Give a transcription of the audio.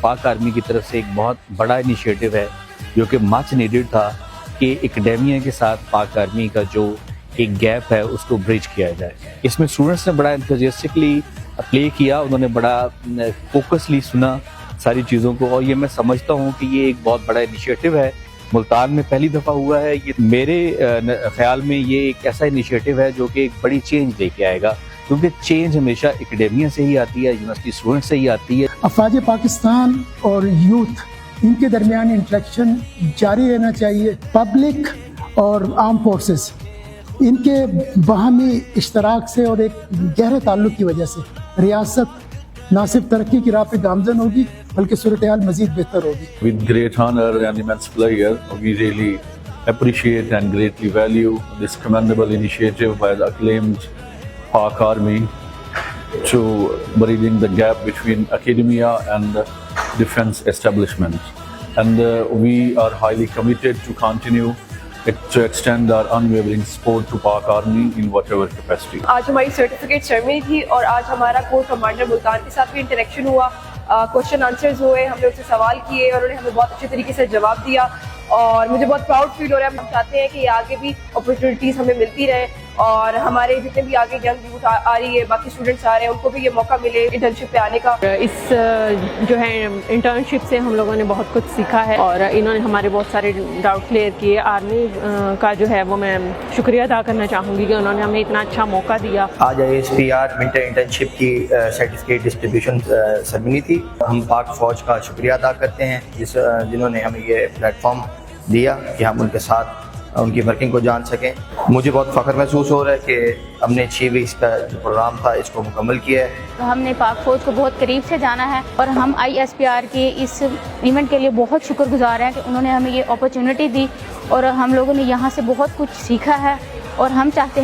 पाक आर्मी की तरफ से एक बहुत बड़ा इनिशिएटिव है जो कि मच नीडेड था कि एकेडमिया के साथ पाक आर्मी का जो एक गैप है उसको ब्रिज किया जाए। इसमें स्टूडेंट्स ने बड़ा एंथुसियास्टिकली प्ले किया, उन्होंने बड़ा फोकसली सुना सारी चीज़ों को, और ये मैं समझता हूँ कि ये एक बहुत बड़ा इनिशिएटिव है। मुल्तान में पहली दफ़ा हुआ है ये। मेरे ख्याल में ये एक ऐसा इनिशिएटिव है जो कि एक बड़ी चेंज लेके आएगा, क्योंकि चेंज हमेशा एकेडमिया से ही आती है, यूनिवर्सिटी स्टूडेंट से ही आती है। अफवाज पाकिस्तान और यूथ इनके दरमियान इंटरेक्शन जारी रहना चाहिए। पब्लिक और आर्म फोर्सेस इनके बाहमी इश्तराक से और एक गहरे ताल्लुक की वजह से रियासत ना सिर्फ तरक्की की राह पे गामजन होगी बल्कि सूरत-ए-हाल मजीद बेहतर होगी। With great honor and immense pleasure, we really appreciate and greatly value this commendable initiative by the acclaimed Pak Army to bridging the gap between academia and defense establishment. And we are highly committed to continue to extend our unwavering support to Pak Army in whatever capacity. आज हमारी certificate ceremony थी और आज हमारा core commander Multan के साथ भी interaction हुआ, क्वेश्चन आंसर्स हुए, हमने उससे सवाल किए और उन्होंने हमें बहुत अच्छे तरीके से जवाब दिया और मुझे बहुत प्राउड फील हो रहा है। हम चाहते हैं कि ये आगे भी अपॉर्चुनिटीज़ हमें मिलती रहे और हमारे जितने भी आगे यंग यूथ आ रही है, बाकी स्टूडेंट्स आ रहे हैं, उनको भी ये मौका मिले इंटर्नशिप पे आने का। इस जो है इंटर्नशिप से हम लोगों ने बहुत कुछ सीखा है और इन्होंने हमारे बहुत सारे डाउट क्लियर किए। आर्मी का जो है वो मैं शुक्रिया अदा करना चाहूँगी कि उन्होंने हमें इतना अच्छा मौका दिया। आज ISPR विंटर इंटर्नशिप की सर्टिफिकेट डिस्ट्रीब्यूशन सेरेमनी थी। हम पाक फ़ौज का शुक्रिया अदा करते हैं जिन्होंने हमें ये प्लेटफॉर्म दिया कि हम उनके साथ उनकी वर्किंग को जान सकें। मुझे बहुत फ़ख्र महसूस हो रहा है कि हमने 6 वीक्स का जो प्रोग्राम था इसको मुकम्मल किया है। तो हमने पाक फ़ौज को बहुत करीब से जाना है और हम ISPR के इस इवेंट के लिए बहुत शुक्रगुजार हैं कि उन्होंने हमें ये अपॉर्चुनिटी दी और हम लोगों ने यहाँ से बहुत कुछ सीखा है और हम चाहते हैं